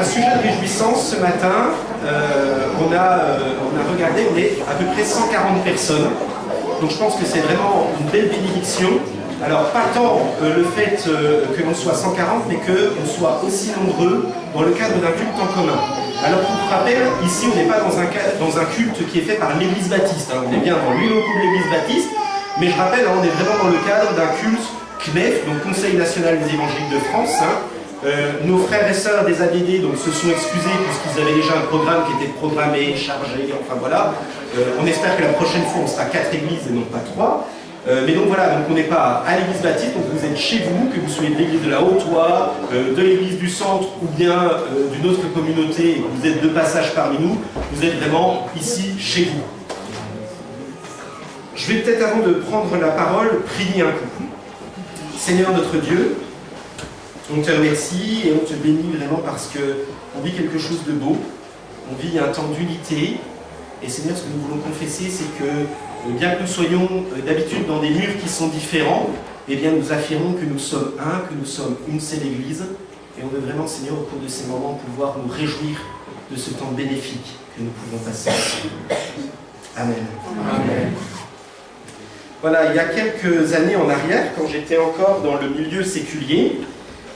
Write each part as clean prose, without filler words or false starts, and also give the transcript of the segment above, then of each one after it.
un sujet de réjouissance ce matin. On a regardé, on est à peu près 140 personnes. Donc je pense que c'est vraiment une belle bénédiction. Alors pas tant le fait que l'on soit 140, mais qu'on soit aussi nombreux dans le cadre d'un culte en commun. Alors pour rappel, ici on n'est pas dans un culte qui est fait par l'Église baptiste. Hein. On est bien dans les locaux de l'Église baptiste, mais je rappelle, hein, on est vraiment dans le cadre d'un culte CNEF, donc Conseil national des évangéliques de France. Hein. Nos frères et sœurs des ADD donc, se sont excusés puisqu'ils avaient déjà un programme qui était programmé, chargé, enfin voilà. On espère que la prochaine fois on sera 4 églises et non pas 3. Mais donc voilà, donc on n'est pas à l'église baptiste, donc vous êtes chez vous, que vous soyez de l'église de la Haute-Oie, de l'église du centre ou bien d'une autre communauté et que vous êtes de passage parmi nous, vous êtes vraiment ici chez vous. Je vais peut-être avant de prendre la parole, prier un coup. Seigneur notre Dieu, on te remercie et on te bénit vraiment parce qu'on vit quelque chose de beau, on vit un temps d'unité. Et Seigneur, ce que nous voulons confesser, c'est que bien que nous soyons d'habitude dans des murs qui sont différents, eh bien nous affirmons que nous sommes un, que nous sommes une seule Église. Et on veut vraiment, Seigneur, au cours de ces moments, pouvoir nous réjouir de ce temps bénéfique que nous pouvons passer. Amen. Amen. Voilà, il y a quelques années en arrière, quand j'étais encore dans le milieu séculier,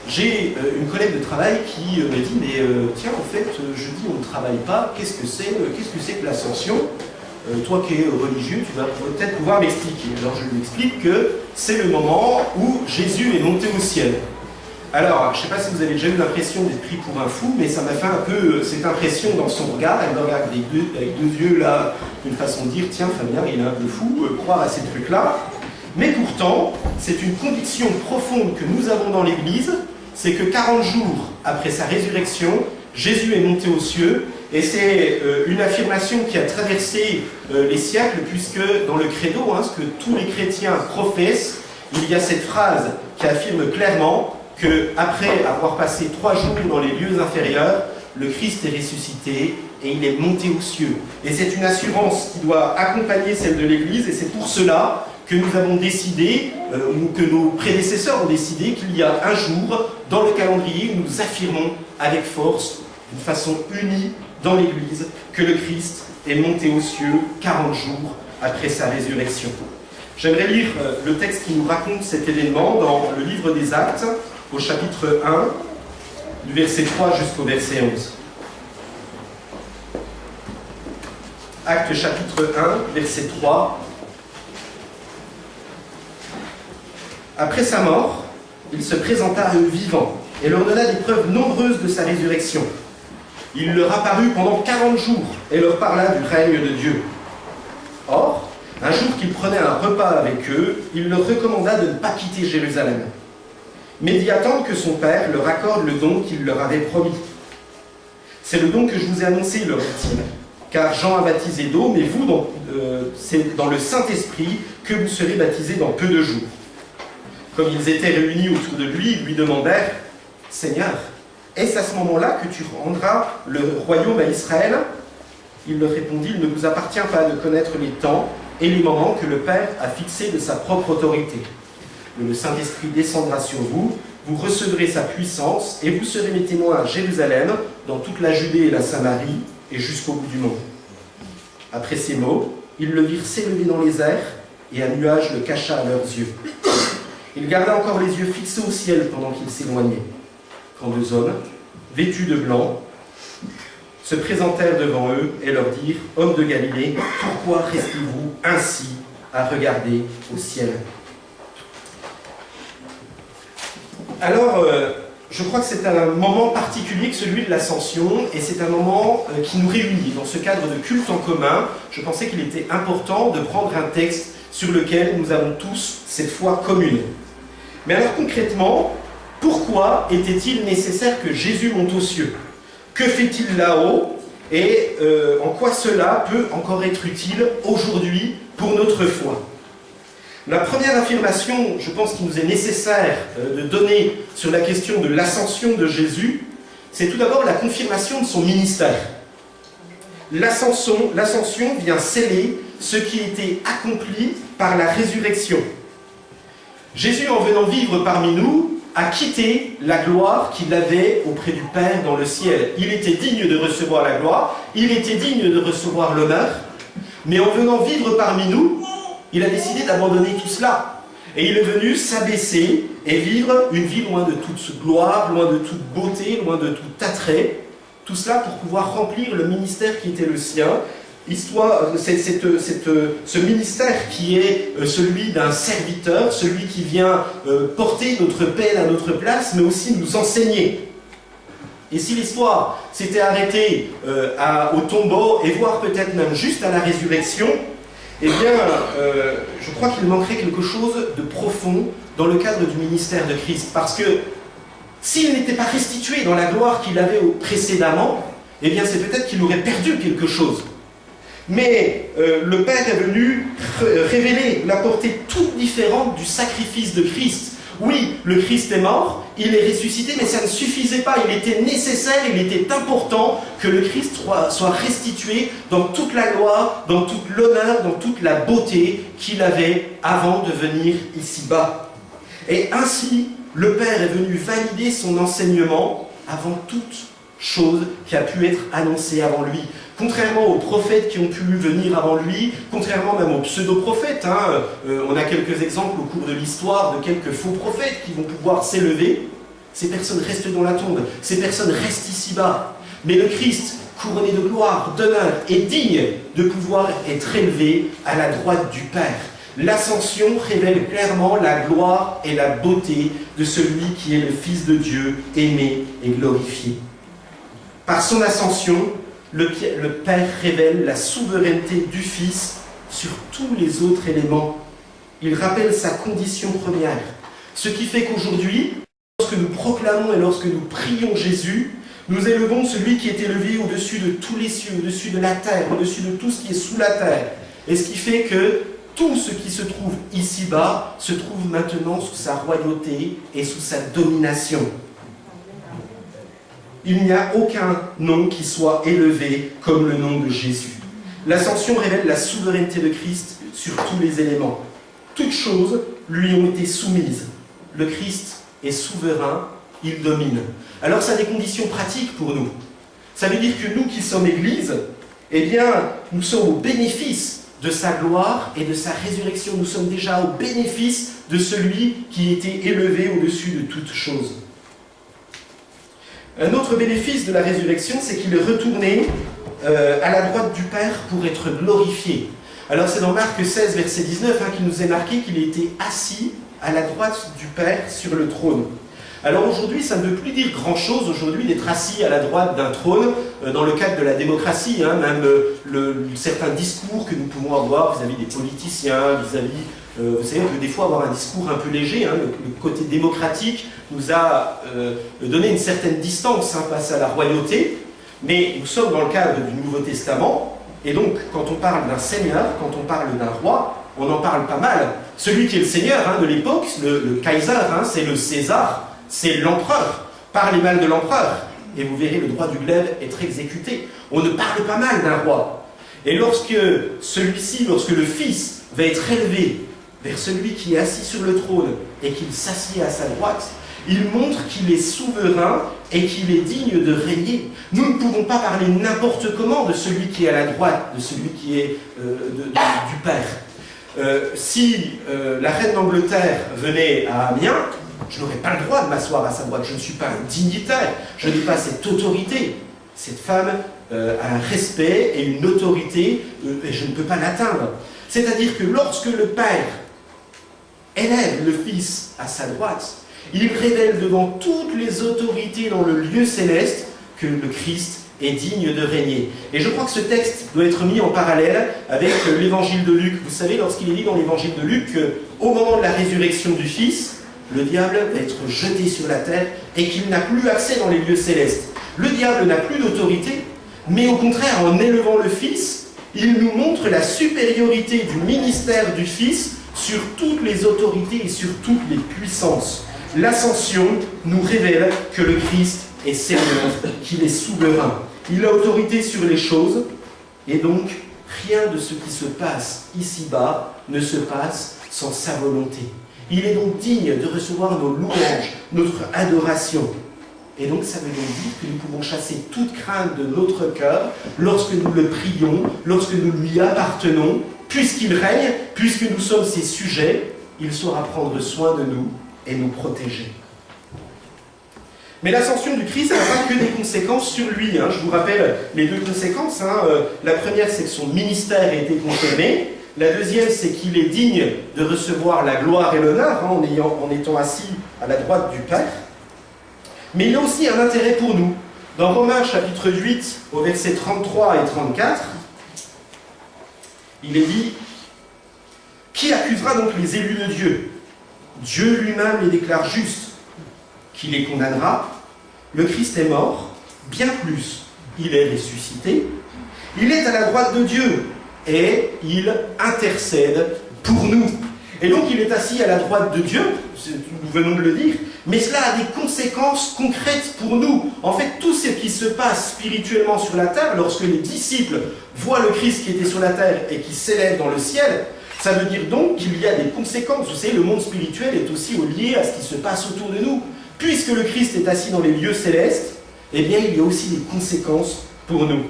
j'ai une collègue de travail qui me dit « Mais tiens, en fait, jeudi, on ne travaille pas. Qu'est-ce que c'est que l'ascension ? Toi qui es religieux, tu vas peut-être pouvoir m'expliquer. » Alors je lui explique que c'est le moment où Jésus est monté au ciel. Alors, je ne sais pas si vous avez déjà eu l'impression d'être pris pour un fou, mais ça m'a fait un peu cette impression dans son regard. Elle me regarde avec deux yeux là, d'une façon de dire « Tiens, Fabien, il est un peu fou, croire à ces trucs-là. » Mais pourtant, c'est une conviction profonde que nous avons dans l'Église, c'est que 40 jours après sa résurrection, Jésus est monté aux cieux, et c'est une affirmation qui a traversé les siècles, puisque dans le credo, hein, ce que tous les chrétiens professent, il y a cette phrase qui affirme clairement qu'après avoir passé 3 jours dans les lieux inférieurs, le Christ est ressuscité et il est monté aux cieux. Et c'est une assurance qui doit accompagner celle de l'Église, et c'est pour cela que nous avons décidé, ou que nos prédécesseurs ont décidé qu'il y a un jour dans le calendrier où nous affirmons avec force, d'une façon unie dans l'Église, que le Christ est monté aux cieux 40 jours après sa résurrection. J'aimerais lire le texte qui nous raconte cet événement dans le livre des Actes, au chapitre 1, du verset 3 jusqu'au verset 11. Actes chapitre 1, verset 3. Après sa mort, il se présenta à eux vivant et leur donna des preuves nombreuses de sa résurrection. Il leur apparut pendant 40 jours et leur parla du règne de Dieu. Or, un jour qu'il prenait un repas avec eux, il leur recommanda de ne pas quitter Jérusalem, mais d'y attendre que son Père leur accorde le don qu'il leur avait promis. C'est le don que je vous ai annoncé, leur dit-il, car Jean a baptisé d'eau, mais vous, c'est dans le Saint-Esprit que vous serez baptisés dans peu de jours. Comme ils étaient réunis autour de lui, ils lui demandèrent « Seigneur, est-ce à ce moment-là que tu rendras le royaume à Israël ?» Il leur répondit « Il ne vous appartient pas de connaître les temps et les moments que le Père a fixés de sa propre autorité. Mais le Saint-Esprit descendra sur vous, vous recevrez sa puissance et vous serez mes témoins à Jérusalem, dans toute la Judée et la Samarie et jusqu'au bout du monde. » Après ces mots, ils le virent s'élever dans les airs et un nuage le cacha à leurs yeux. Il garda encore les yeux fixés au ciel pendant qu'il s'éloignait. Quand 2 hommes, vêtus de blanc, se présentèrent devant eux et leur dirent « Hommes de Galilée, pourquoi restez-vous ainsi à regarder au ciel ?» Alors, je crois que c'est un moment particulier que celui de l'Ascension, et c'est un moment qui nous réunit. Dans ce cadre de culte en commun, je pensais qu'il était important de prendre un texte sur lequel nous avons tous cette foi commune. Mais alors concrètement, pourquoi était-il nécessaire que Jésus monte aux cieux ? Que fait-il là-haut ? Et en quoi cela peut encore être utile aujourd'hui pour notre foi ? La première affirmation, je pense qu'il nous est nécessaire de donner sur la question de l'ascension de Jésus, c'est tout d'abord la confirmation de son ministère. L'ascension vient sceller ce qui était accompli par la résurrection. Jésus, en venant vivre parmi nous, a quitté la gloire qu'il avait auprès du Père dans le ciel. Il était digne de recevoir la gloire, il était digne de recevoir l'honneur, mais en venant vivre parmi nous, il a décidé d'abandonner tout cela. Et il est venu s'abaisser et vivre une vie loin de toute gloire, loin de toute beauté, loin de tout attrait. Tout cela pour pouvoir remplir le ministère qui était le sien. Ce ministère qui est celui d'un serviteur, celui qui vient porter notre peine à notre place, mais aussi nous enseigner. Et si l'histoire s'était arrêtée au tombeau, et voire peut-être même juste à la résurrection, eh bien, je crois qu'il manquerait quelque chose de profond dans le cadre du ministère de Christ. Parce que s'il n'était pas restitué dans la gloire qu'il avait précédemment, eh bien, c'est peut-être qu'il aurait perdu quelque chose. Mais le Père est venu révéler la portée toute différente du sacrifice de Christ. Oui, le Christ est mort, il est ressuscité, mais ça ne suffisait pas. Il était nécessaire, il était important que le Christ soit restitué dans toute la gloire, dans toute l'honneur, dans toute la beauté qu'il avait avant de venir ici-bas. Et ainsi, le Père est venu valider son enseignement avant toute chose qui a pu être annoncée avant lui. Contrairement aux prophètes qui ont pu venir avant lui, contrairement même aux pseudo-prophètes, on a quelques exemples au cours de l'histoire de quelques faux prophètes qui vont pouvoir s'élever, ces personnes restent dans la tombe, ces personnes restent ici-bas. Mais le Christ, couronné de gloire, d'honneur, est digne de pouvoir être élevé à la droite du Père. L'ascension révèle clairement la gloire et la beauté de celui qui est le Fils de Dieu, aimé et glorifié. Par son ascension, le Père révèle la souveraineté du Fils sur tous les autres éléments. Il rappelle sa condition première. Ce qui fait qu'aujourd'hui, lorsque nous proclamons et lorsque nous prions Jésus, nous élevons celui qui est élevé au-dessus de tous les cieux, au-dessus de la terre, au-dessus de tout ce qui est sous la terre. Et ce qui fait que tout ce qui se trouve ici-bas se trouve maintenant sous sa royauté et sous sa domination. Il n'y a aucun nom qui soit élevé comme le nom de Jésus. L'ascension révèle la souveraineté de Christ sur tous les éléments. Toutes choses lui ont été soumises. Le Christ est souverain, il domine. Alors ça a des conditions pratiques pour nous. Ça veut dire que nous qui sommes Église, eh bien, nous sommes au bénéfice de sa gloire et de sa résurrection. Nous sommes déjà au bénéfice de celui qui était élevé au-dessus de toutes choses. Un autre bénéfice de la résurrection, c'est qu'il est retourné à la droite du Père pour être glorifié. Alors c'est dans Marc 16, verset 19, qu'il nous est marqué qu'il était assis à la droite du Père sur le trône. Alors aujourd'hui, ça ne veut plus dire grand-chose aujourd'hui d'être assis à la droite d'un trône dans le cadre de la démocratie, même certains discours que nous pouvons avoir vis-à-vis des politiciens, vous savez, on peut des fois avoir un discours un peu léger, le côté démocratique nous a donné une certaine distance face à la royauté, mais nous sommes dans le cadre du Nouveau Testament, et donc quand on parle d'un seigneur, quand on parle d'un roi, on en parle pas mal. Celui qui est le seigneur de l'époque, le Kaiser, c'est le César, c'est l'empereur. Parlez mal de l'empereur, et vous verrez le droit du glaive être exécuté. On ne parle pas mal d'un roi. Et lorsque le Fils va être élevé vers celui qui est assis sur le trône et qu'il s'assied à sa droite, il montre qu'il est souverain et qu'il est digne de régner. Nous ne pouvons pas parler n'importe comment de celui qui est à la droite, de celui qui est du Père. Si la reine d'Angleterre venait à Amiens, je n'aurais pas le droit de m'asseoir à sa droite. Je ne suis pas un dignitaire, je n'ai pas cette autorité. Cette femme a un respect et une autorité et je ne peux pas l'atteindre. C'est-à-dire que lorsque le Père élève le Fils à sa droite, il révèle devant toutes les autorités dans le lieu céleste que le Christ est digne de régner. Et je crois que ce texte doit être mis en parallèle avec l'évangile de Luc. Vous savez, lorsqu'il est dit dans l'évangile de Luc qu'au moment de la résurrection du Fils, le diable va être jeté sur la terre et qu'il n'a plus accès dans les lieux célestes. Le diable n'a plus d'autorité, mais au contraire, en élevant le Fils, il nous montre la supériorité du ministère du Fils sur toutes les autorités et sur toutes les puissances. L'ascension nous révèle que le Christ est Seigneur, qu'il est souverain. Il a autorité sur les choses, et donc rien de ce qui se passe ici-bas ne se passe sans sa volonté. Il est donc digne de recevoir nos louanges, notre adoration. Et donc ça veut donc dire que nous pouvons chasser toute crainte de notre cœur lorsque nous le prions, lorsque nous lui appartenons, puisqu'il règne, puisque nous sommes ses sujets, il saura prendre soin de nous et nous protéger. Mais l'ascension du Christ n'a pas que des conséquences sur lui. Je vous rappelle les deux conséquences. La première, c'est que son ministère a été confirmé. La deuxième, c'est qu'il est digne de recevoir la gloire et l'honneur en étant assis à la droite du Père. Mais il a aussi un intérêt pour nous. Dans Romains chapitre 8, au verset 33 et 34, il est dit « Qui accusera donc les élus de Dieu ? Dieu lui-même les déclare justes. Qui les condamnera ? Le Christ est mort, bien plus, il est ressuscité. Il est à la droite de Dieu et il intercède pour nous. Et donc il est assis à la droite de Dieu, nous venons de le dire, mais cela a des conséquences concrètes pour nous. En fait, tout ce qui se passe spirituellement sur la terre, lorsque les disciples voient le Christ qui était sur la terre et qui s'élève dans le ciel, ça veut dire donc qu'il y a des conséquences. Vous savez, le monde spirituel est aussi lié à ce qui se passe autour de nous. Puisque le Christ est assis dans les lieux célestes, eh bien, il y a aussi des conséquences pour nous.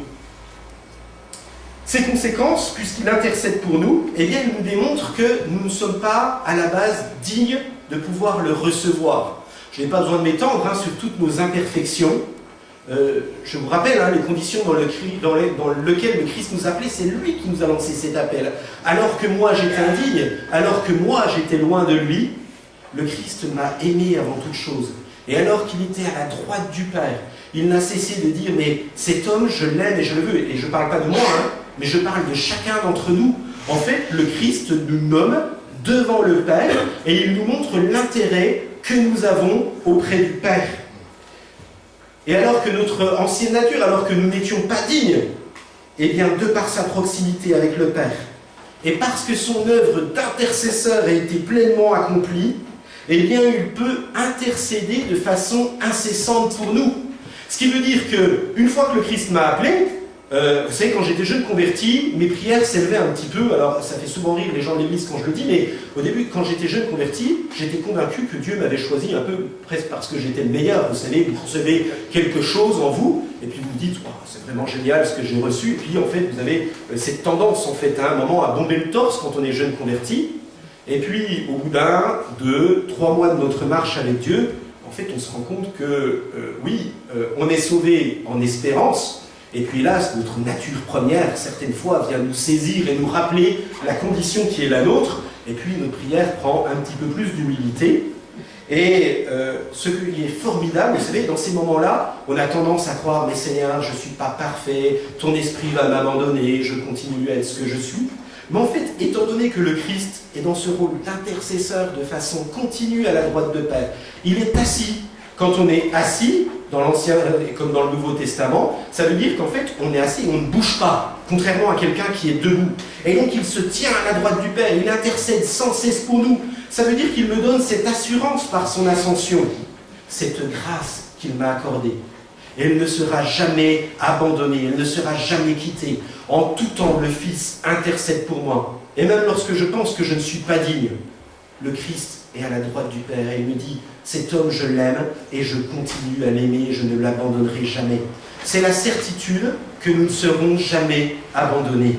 Ces conséquences, puisqu'il intercède pour nous, eh bien, il nous démontre que nous ne sommes pas, à la base, dignes de pouvoir le recevoir. Je n'ai pas besoin de m'étendre sur toutes nos imperfections. Je vous rappelle les conditions dans lesquelles le Christ nous appelait, c'est lui qui nous a lancé cet appel. Alors que moi, j'étais indigne, alors que moi, j'étais loin de lui, le Christ m'a aimé avant toute chose. Et alors qu'il était à la droite du Père, il n'a cessé de dire « Mais cet homme, je l'aime et je le veux. » Et je ne parle pas de moi, mais je parle de chacun d'entre nous. En fait, le Christ nous nomme devant le Père et il nous montre l'intérêt que nous avons auprès du Père. Et alors que notre ancienne nature, alors que nous n'étions pas dignes, eh bien, de par sa proximité avec le Père, et parce que son œuvre d'intercesseur a été pleinement accomplie, eh bien, il peut intercéder de façon incessante pour nous. Ce qui veut dire qu'une fois que le Christ m'a appelé, vous savez, quand j'étais jeune converti, mes prières s'élevaient un petit peu, alors ça fait souvent rire les gens de l'église quand je le dis, mais au début, quand j'étais jeune converti, j'étais convaincu que Dieu m'avait choisi un peu, presque parce que j'étais le meilleur. Vous savez, vous recevez quelque chose en vous, et puis vous vous dites, oh, c'est vraiment génial ce que j'ai reçu, et puis en fait, vous avez cette tendance, en fait, à un moment, à bomber le torse quand on est jeune converti. Et puis, au bout d'un, 2, 3 mois de notre marche avec Dieu, en fait, on se rend compte que, on est sauvé en espérance, et puis là, notre nature première, certaines fois, vient nous saisir et nous rappeler la condition qui est la nôtre, et puis notre prière prend un petit peu plus d'humilité. Et ce qui est formidable, vous savez, dans ces moments-là, on a tendance à croire « Mais Seigneur, je ne suis pas parfait, ton esprit va m'abandonner, je continue à être ce que je suis ». Mais en fait, étant donné que le Christ est dans ce rôle d'intercesseur de façon continue à la droite de Père, il est assis. Quand on est assis, dans l'Ancien comme dans le Nouveau Testament, ça veut dire qu'en fait, on est assis et on ne bouge pas, contrairement à quelqu'un qui est debout. Et donc, il se tient à la droite du Père, il intercède sans cesse pour nous. Ça veut dire qu'il me donne cette assurance par son ascension, cette grâce qu'il m'a accordée. Et elle ne sera jamais abandonnée, elle ne sera jamais quittée. En tout temps, le Fils intercède pour moi. Et même lorsque je pense que je ne suis pas digne, le Christ est à la droite du Père et il me dit « Cet homme, je l'aime et je continue à l'aimer, je ne l'abandonnerai jamais. » C'est la certitude que nous ne serons jamais abandonnés.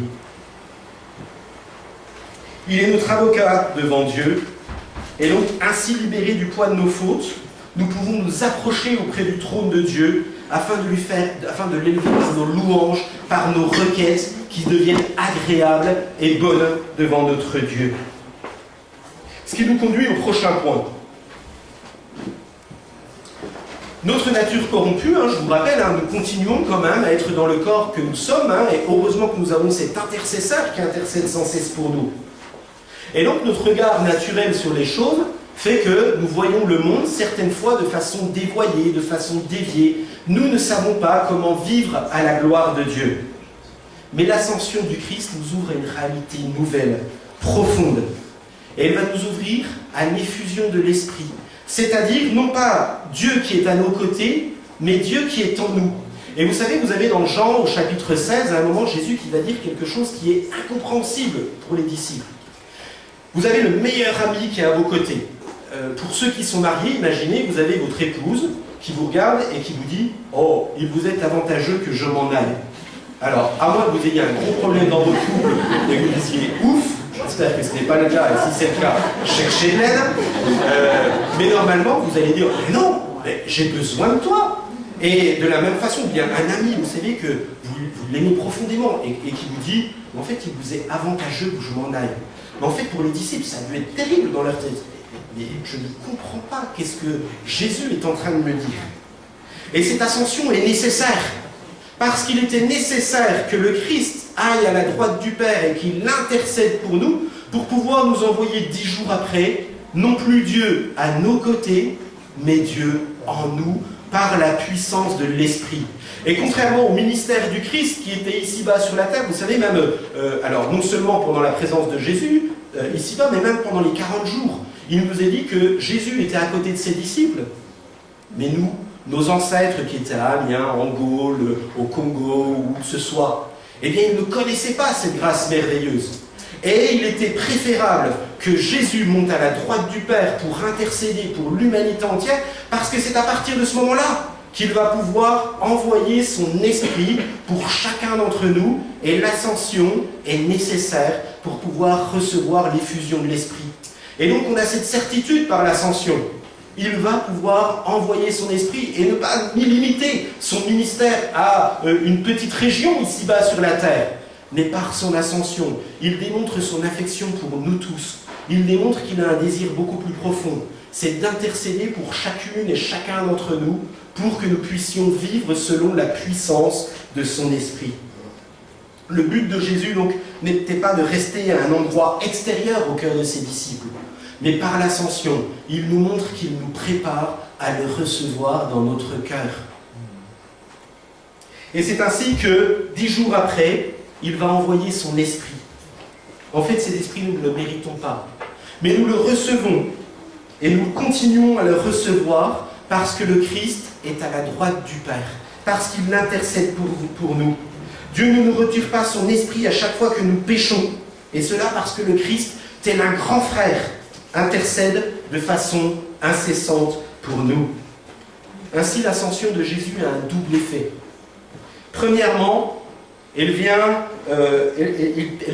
Il est notre avocat devant Dieu et donc ainsi libérés du poids de nos fautes, nous pouvons nous approcher auprès du trône de Dieu afin de l'élever par nos louanges, par nos requêtes qui deviennent agréables et bonnes devant notre Dieu. Ce qui nous conduit au prochain point. Notre nature corrompue, je vous rappelle, nous continuons quand même à être dans le corps que nous sommes, et heureusement que nous avons cet intercesseur qui intercède sans cesse pour nous. Et donc notre regard naturel sur les choses fait que nous voyons le monde certaines fois de façon dévoyée, de façon déviée. Nous ne savons pas comment vivre à la gloire de Dieu. Mais l'ascension du Christ nous ouvre à une réalité nouvelle, profonde. Et elle va nous ouvrir à l'effusion de l'Esprit. C'est-à-dire, non pas Dieu qui est à nos côtés, mais Dieu qui est en nous. Et vous savez, vous avez dans Jean, au chapitre 16, à un moment, Jésus qui va dire quelque chose qui est incompréhensible pour les disciples. Vous avez le meilleur ami qui est à vos côtés. Pour ceux qui sont mariés, imaginez, vous avez votre épouse qui vous regarde et qui vous dit « Oh, il vous est avantageux que je m'en aille ». Alors, à moins que vous ayez un gros problème dans votre couple et que vous disiez « Ouf », j'espère que ce n'est pas le cas, et si c'est le cas, cherchez de l'aide. Mais normalement, vous allez dire « Mais non, mais j'ai besoin de toi ». Et de la même façon, il y a un ami, vous savez, que vous l'aimez profondément et qui vous dit « En fait, il vous est avantageux que je m'en aille ». Mais en fait, pour les disciples, ça a dû être terrible dans leur tête. Mais je ne comprends pas qu'est-ce que Jésus est en train de me dire. Et cette ascension est nécessaire, parce qu'il était nécessaire que le Christ aille à la droite du Père et qu'il intercède pour nous, pour pouvoir nous envoyer 10 jours après, non plus Dieu à nos côtés, mais Dieu en nous, par la puissance de l'Esprit. Et contrairement au ministère du Christ qui était ici-bas sur la terre, vous savez, même, alors non seulement pendant la présence de Jésus, ici-bas, mais même pendant les 40 jours, il nous est dit que Jésus était à côté de ses disciples. Mais nous, nos ancêtres qui étaient à Amiens, en Gaule, au Congo, où que ce soit, eh bien, ils ne connaissaient pas cette grâce merveilleuse. Et il était préférable que Jésus monte à la droite du Père pour intercéder pour l'humanité entière, parce que c'est à partir de ce moment-là qu'il va pouvoir envoyer son esprit pour chacun d'entre nous, et l'ascension est nécessaire pour pouvoir recevoir l'effusion de l'esprit. Et donc on a cette certitude par l'ascension. Il va pouvoir envoyer son esprit et ne pas limiter son ministère à une petite région ici-bas sur la terre. Mais par son ascension, il démontre son affection pour nous tous. Il démontre qu'il a un désir beaucoup plus profond. C'est d'intercéder pour chacune et chacun d'entre nous pour que nous puissions vivre selon la puissance de son esprit. Le but de Jésus, donc, n'était pas de rester à un endroit extérieur au cœur de ses disciples, mais par l'ascension, il nous montre qu'il nous prépare à le recevoir dans notre cœur. Et c'est ainsi que, 10 jours après, il va envoyer son esprit. En fait, cet esprit, nous ne le méritons pas. Mais nous le recevons. Et nous continuons à le recevoir parce que le Christ est à la droite du Père. Parce qu'il intercède pour nous. Dieu ne nous retire pas son esprit à chaque fois que nous péchons. Et cela parce que le Christ, tel un grand frère, intercède de façon incessante pour nous. Ainsi, l'ascension de Jésus a un double effet. Premièrement, elle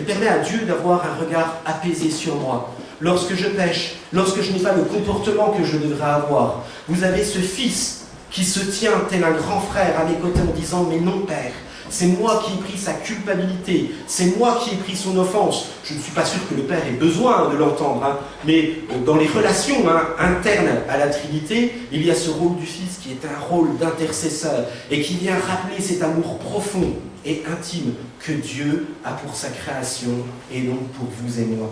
permet à Dieu d'avoir un regard apaisé sur moi. Lorsque je pêche, lorsque je n'ai pas le comportement que je devrais avoir, vous avez ce fils qui se tient tel un grand frère à mes côtés en disant « Mais non, Père, c'est moi qui ai pris sa culpabilité, c'est moi qui ai pris son offense. » Je ne suis pas sûr que le Père ait besoin de l'entendre, mais dans les relations internes à la Trinité, il y a ce rôle du Fils qui est un rôle d'intercesseur et qui vient rappeler cet amour profond et intime que Dieu a pour sa création et donc pour vous et moi.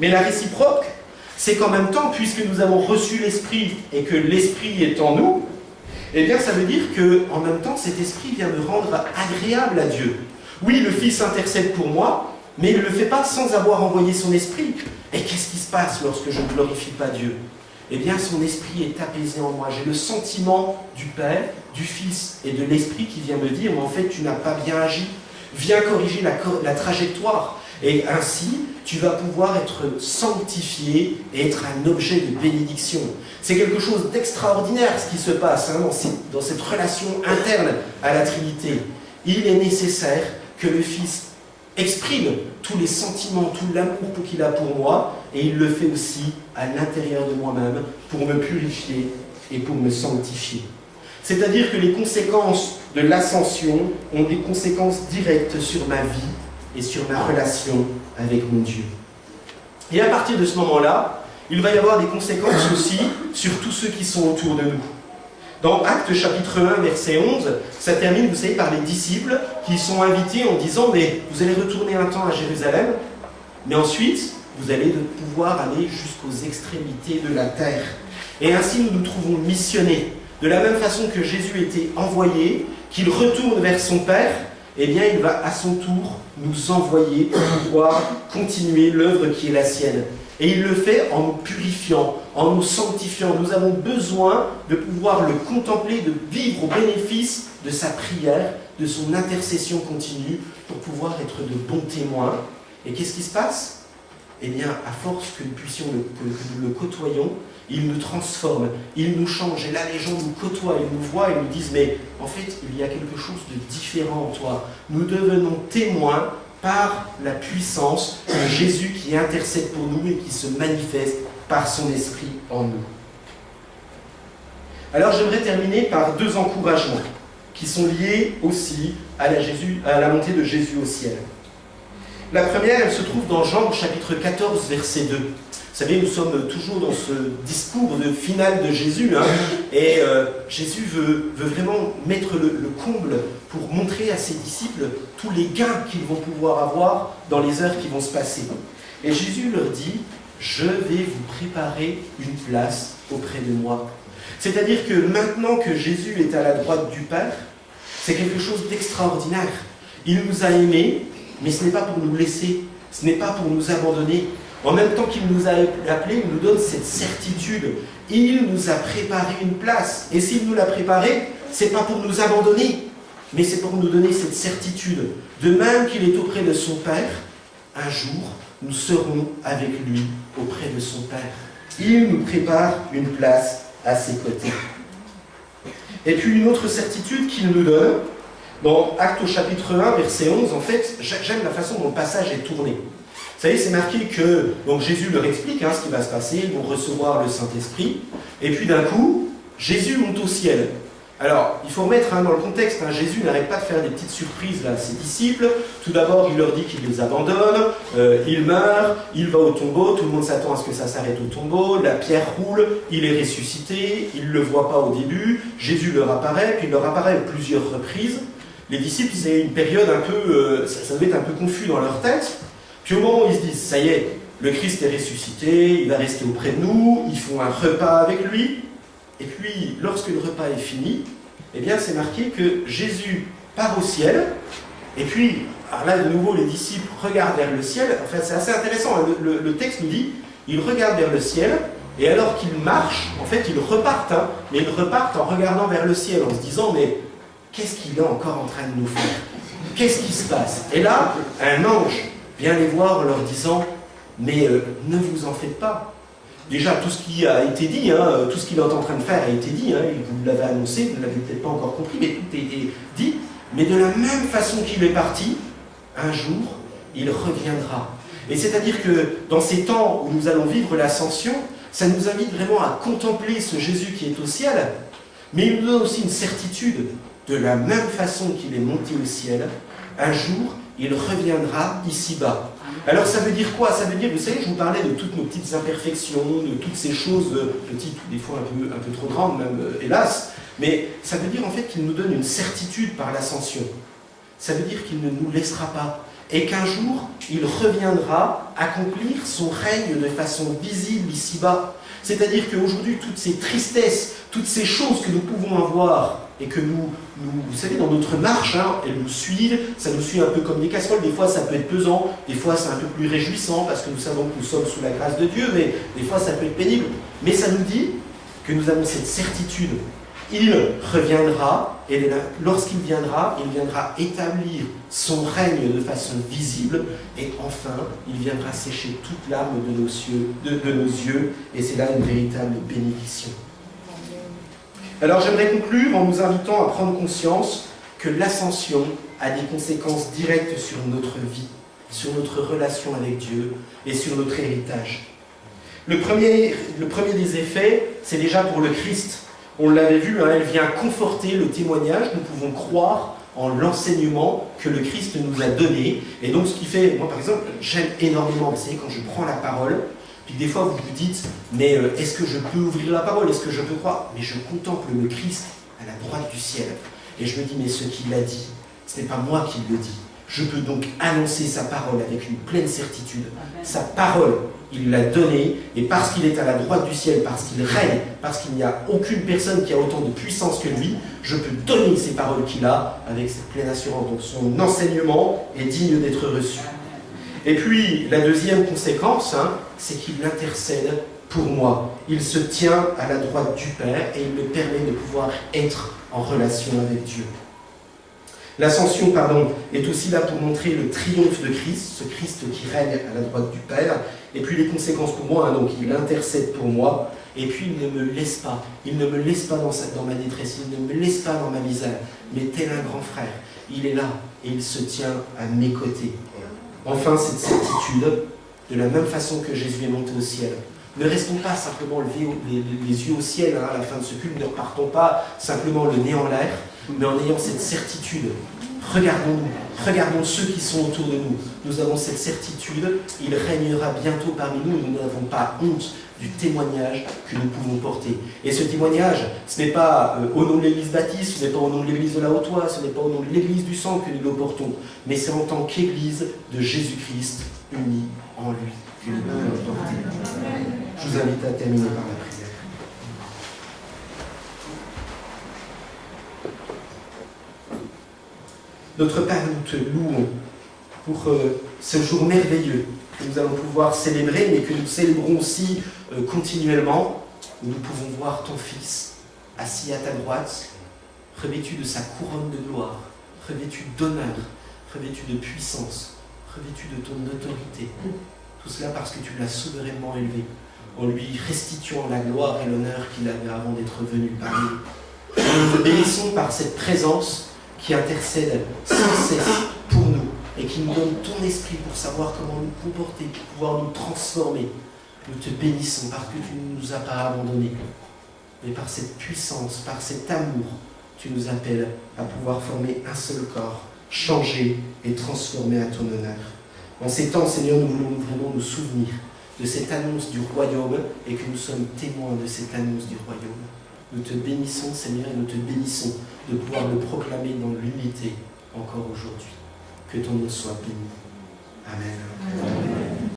Mais la réciproque, c'est qu'en même temps, puisque nous avons reçu l'Esprit et que l'Esprit est en nous, eh bien ça veut dire qu'en même temps, cet Esprit vient me rendre agréable à Dieu. Oui, le Fils intercède pour moi, mais il ne le fait pas sans avoir envoyé son Esprit. Et qu'est-ce qui se passe lorsque je ne glorifie pas Dieu? Eh bien, son Esprit est apaisé en moi. J'ai le sentiment du Père, du Fils et de l'Esprit qui vient me dire « Mais en fait, tu n'as pas bien agi. Viens corriger la trajectoire. » Et ainsi, tu vas pouvoir être sanctifié et être un objet de bénédiction. C'est quelque chose d'extraordinaire ce qui se passe dans cette relation interne à la Trinité. Il est nécessaire que le Fils exprime tous les sentiments, tout l'amour qu'il a pour moi, et il le fait aussi à l'intérieur de moi-même pour me purifier et pour me sanctifier. C'est-à-dire que les conséquences de l'ascension ont des conséquences directes sur ma vie et sur ma relation avec mon Dieu. Et à partir de ce moment-là, il va y avoir des conséquences aussi sur tous ceux qui sont autour de nous. Dans Actes chapitre 1, verset 11, ça termine, vous savez, par les disciples qui sont invités en disant « Mais vous allez retourner un temps à Jérusalem, mais ensuite, vous allez pouvoir aller jusqu'aux extrémités de la terre. » Et ainsi, nous nous trouvons missionnés. De la même façon que Jésus était envoyé, qu'il retourne vers son Père, eh bien, il va à son tour nous envoyer pour pouvoir continuer l'œuvre qui est la sienne. Et il le fait en nous purifiant, en nous sanctifiant. Nous avons besoin de pouvoir le contempler, de vivre au bénéfice de sa prière, de son intercession continue, pour pouvoir être de bons témoins. Et qu'est-ce qui se passe? eh bien, à force que nous le côtoyons, il nous transforme, il nous change. Et là, les gens nous côtoient, ils nous voient, ils nous disent, mais en fait, il y a quelque chose de différent en toi. Nous devenons témoins par la puissance de Jésus qui intercède pour nous et qui se manifeste par son esprit en nous. Alors, j'aimerais terminer par 2 encouragements qui sont liés aussi à la montée de Jésus au ciel. La première, elle se trouve dans Jean, chapitre 14, verset 2. Vous savez, nous sommes toujours dans ce discours de finale de Jésus, et Jésus veut vraiment mettre le comble pour montrer à ses disciples tous les gains qu'ils vont pouvoir avoir dans les heures qui vont se passer. Et Jésus leur dit, « Je vais vous préparer une place auprès de moi. » C'est-à-dire que maintenant que Jésus est à la droite du Père, c'est quelque chose d'extraordinaire. Il nous a aimés, mais ce n'est pas pour nous laisser, ce n'est pas pour nous abandonner. En même temps qu'il nous a appelés, il nous donne cette certitude. Il nous a préparé une place. Et s'il nous l'a préparée, ce n'est pas pour nous abandonner, mais c'est pour nous donner cette certitude. De même qu'il est auprès de son Père, un jour, nous serons avec lui auprès de son Père. Il nous prépare une place à ses côtés. Et puis une autre certitude qu'il nous donne, dans Actes au chapitre 1, verset 11, en fait, j'aime la façon dont le passage est tourné. Vous savez, c'est marqué que donc Jésus leur explique ce qui va se passer, ils vont recevoir le Saint-Esprit, et puis d'un coup, Jésus monte au ciel. Alors, il faut remettre dans le contexte, Jésus n'arrête pas de faire des petites surprises à ses disciples. Tout d'abord, il leur dit qu'il les abandonne, il meurt, il va au tombeau, tout le monde s'attend à ce que ça s'arrête au tombeau, la pierre roule, il est ressuscité, ils ne le voient pas au début, Jésus leur apparaît, puis il leur apparaît à plusieurs reprises. Les disciples, c'est une période un peu, ça devait être un peu confus dans leur tête. Puis au moment où ils se disent, ça y est, le Christ est ressuscité, il va rester auprès de nous, ils font un repas avec lui. Et puis, lorsque le repas est fini, eh bien, c'est marqué que Jésus part au ciel. Et puis, alors là, de nouveau, les disciples regardent vers le ciel. Enfin, c'est assez intéressant. Le texte nous dit, ils regardent vers le ciel. Et alors qu'ils marchent, en fait, ils repartent. Mais ils repartent en regardant vers le ciel, en se disant, mais qu'est-ce qu'il est encore en train de nous faire? Qu'est-ce qui se passe? Et là, un ange vient les voir en leur disant, mais ne vous en faites pas. Déjà, tout ce qui a été dit, tout ce qu'il est en train de faire a été dit, vous l'avez annoncé, vous ne l'avez peut-être pas encore compris, mais tout a été dit. Mais de la même façon qu'il est parti, un jour, il reviendra. Et c'est-à-dire que dans ces temps où nous allons vivre l'ascension, ça nous invite vraiment à contempler ce Jésus qui est au ciel, mais il nous donne aussi une certitude. De la même façon qu'il est monté au ciel, un jour, il reviendra ici-bas. Alors ça veut dire quoi? Ça veut dire, vous savez, je vous parlais de toutes nos petites imperfections, de toutes ces choses petites, des fois un peu trop grandes même, hélas, mais ça veut dire en fait qu'il nous donne une certitude par l'ascension. Ça veut dire qu'il ne nous laissera pas, et qu'un jour, il reviendra accomplir son règne de façon visible ici-bas. C'est-à-dire qu'aujourd'hui, toutes ces tristesses, toutes ces choses que nous pouvons avoir, et que nous, vous savez, dans notre marche, elles nous suivent, ça nous suit un peu comme des casseroles, des fois ça peut être pesant, des fois c'est un peu plus réjouissant, parce que nous savons que nous sommes sous la grâce de Dieu, mais des fois ça peut être pénible. Mais ça nous dit que nous avons cette certitude. Il reviendra, et lorsqu'il viendra, il viendra établir son règne de façon visible, et enfin, il viendra sécher toute l'âme de nos yeux, et c'est là une véritable bénédiction. Alors j'aimerais conclure en nous invitant à prendre conscience que l'ascension a des conséquences directes sur notre vie, sur notre relation avec Dieu et sur notre héritage. Le premier des effets, c'est déjà pour le Christ. On l'avait vu, elle vient conforter le témoignage. Nous pouvons croire en l'enseignement que le Christ nous a donné. Et donc ce qui fait, moi par exemple, j'aime énormément, vous savez, quand je prends la parole, puis des fois vous vous dites, mais est-ce que je peux ouvrir la parole? Est-ce que je peux croire? Mais je contemple le Christ à la droite du ciel. Et je me dis, mais ce qu'il a dit, ce n'est pas moi qui le dis. Je peux donc annoncer sa parole avec une pleine certitude. Sa parole, il l'a donnée, et parce qu'il est à la droite du ciel, parce qu'il règne, parce qu'il n'y a aucune personne qui a autant de puissance que lui, je peux donner ces paroles qu'il a avec cette pleine assurance. Donc son enseignement est digne d'être reçu. Et puis, la deuxième conséquence, c'est qu'il intercède pour moi. Il se tient à la droite du Père et il me permet de pouvoir être en relation avec Dieu. L'ascension, est aussi là pour montrer le triomphe de Christ, ce Christ qui règne à la droite du Père, et puis les conséquences pour moi, donc il intercède pour moi, et puis il ne me laisse pas dans ma détresse, il ne me laisse pas dans ma misère, mais tel un grand frère, il est là, et il se tient à mes côtés. Enfin, cette certitude, de la même façon que Jésus est monté au ciel, ne restons pas simplement les yeux au ciel à la fin de ce culte, ne repartons pas simplement le nez en l'air, mais en ayant cette certitude. Regardons ceux qui sont autour de nous. Nous avons cette certitude, il régnera bientôt parmi nous, nous n'avons pas honte du témoignage que nous pouvons porter. Et ce témoignage, ce n'est pas au nom de l'Église baptiste, ce n'est pas au nom de l'Église de la Haute-Oise, ce n'est pas au nom de l'Église du Centre que nous le portons, mais c'est en tant qu'Église de Jésus-Christ, unie en lui, que nous pouvons le porter. Je vous invite à terminer par la prière. Notre Père, nous te louons pour ce jour merveilleux que nous allons pouvoir célébrer, mais que nous célébrons aussi continuellement, où nous pouvons voir ton Fils assis à ta droite, revêtu de sa couronne de gloire, revêtu d'honneur, revêtu de puissance, revêtu de ton autorité. Tout cela parce que tu l'as souverainement élevé, en lui restituant la gloire et l'honneur qu'il avait avant d'être venu parmi nous. Nous te bénissons par cette présence qui intercède sans cesse pour nous et qui nous donne ton esprit pour savoir comment nous comporter, pour pouvoir nous transformer. Nous te bénissons parce que tu ne nous as pas abandonnés, mais par cette puissance, par cet amour, tu nous appelles à pouvoir former un seul corps, changer et transformer à ton honneur. En ces temps, Seigneur, nous voulons nous souvenir de cette annonce du royaume et que nous sommes témoins de cette annonce du royaume. Nous te bénissons, Seigneur, et nous te bénissons de pouvoir le proclamer dans l'unité encore aujourd'hui. Que ton nom soit béni. Amen. Amen.